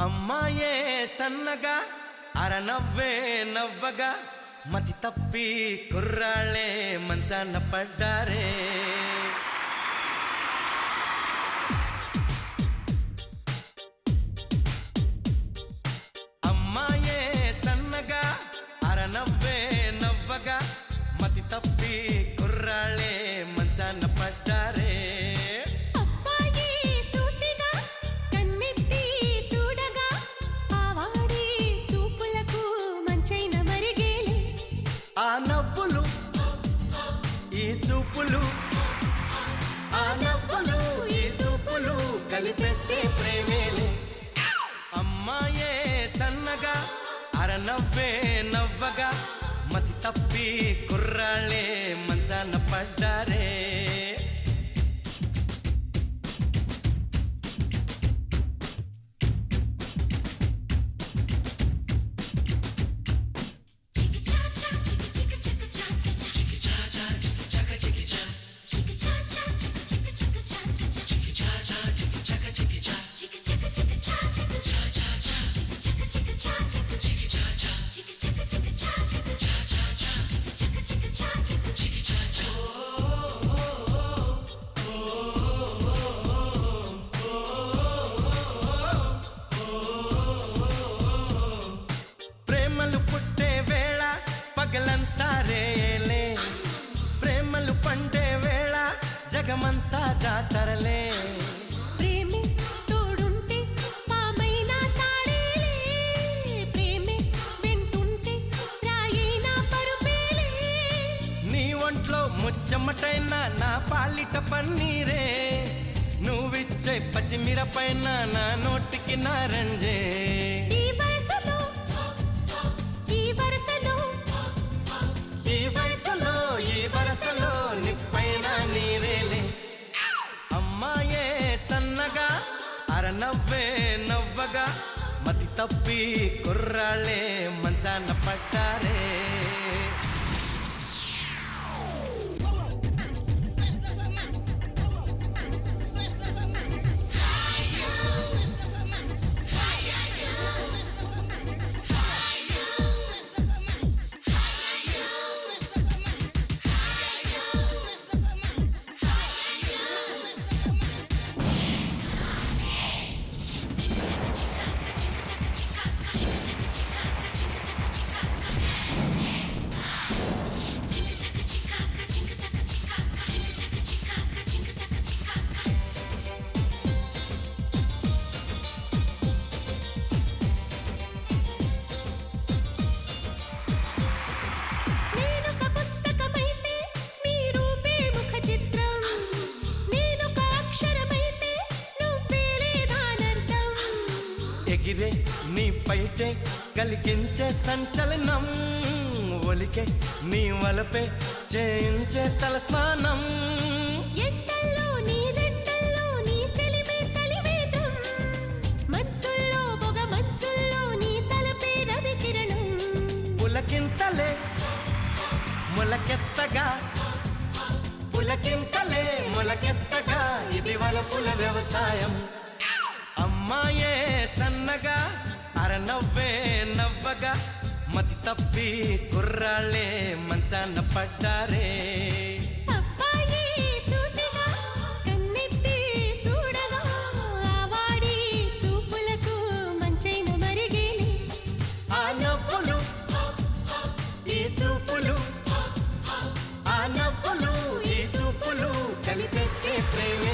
అమ్మాయే సన్నగా అరనవ్వే నవ్వగా మతి తప్పి కుర్రాళ్ళే మంచాన పడ్డారే. అమ్మాయే సన్నగా అరనవ్వే నవ్వగా మతి తప్పి కుర్రాళ్ళే మంచాన పడ్డారే. ఆ నవ్వులు ఈ చూపులు, ఆ నవ్వులు ఈ చూపులు కలిపేస్తే ప్రేమేలే. అమ్మాయే సన్నగా అరనవ్వే నవ్వగా మతి తప్పి కుర్రాళ్ళే మంచాన పడ్డారే. ప్రేమలు పుట్టే వేళ పగలంతా రేలే, ప్రేమలు పండే వేళ జగమంతా జాతరలే. ప్రేమే తోడుంటే పామైనా తాడేలే, ప్రేమే వెంటుంటే రాయినా పరుపేలే. నీ ఒంట్లో ముచ్చమటైన నా పాలిట పన్నీరే, నువ్విచ్చే పచ్చిమిరపైన నా నోటికి నారంజే. ఈ వయసులో ఈ వరసలో ఈ వయసులో ఈ వరసలో నిప్పైన నీరేలే. అమ్మాయే సన్నగా అరనవ్వే నవ్వగా మతి తప్పి కుర్రాళ్ళే మంచాన పడ్డారే. ఎగిరే నీ పైటే కలిగించే సంచలనం, ఒలికే నీ వలపే చేయించే తలస్నానం. ఎండల్లో నీ రెట్టల్లో నీ చెలిమే చలివేదం, మంచుల్లో పొగ మంచుల్లో నీ తలపే రవి కిరణం. పులకింతలే మొలకెత్తగా, పులకింతలే మొలకెత్తగా ఇది వలపుల వ్యవసాయం. అమ్మాయే సన్నగా అరనవ్వే నవ్వగా మతి తప్పి కుర్రాళ్ళే మంచాన పడ్డారే. అబ్బాయి సూటిగా కన్నెత్తి చూడగా ఆవాడి చూపులకు మంచైన మరిగేలే. ఆ నవ్వులు ఈ చూపులు, ఆ నవ్వులు ఈ చూపులు కలిపేస్తే ప్రేమే.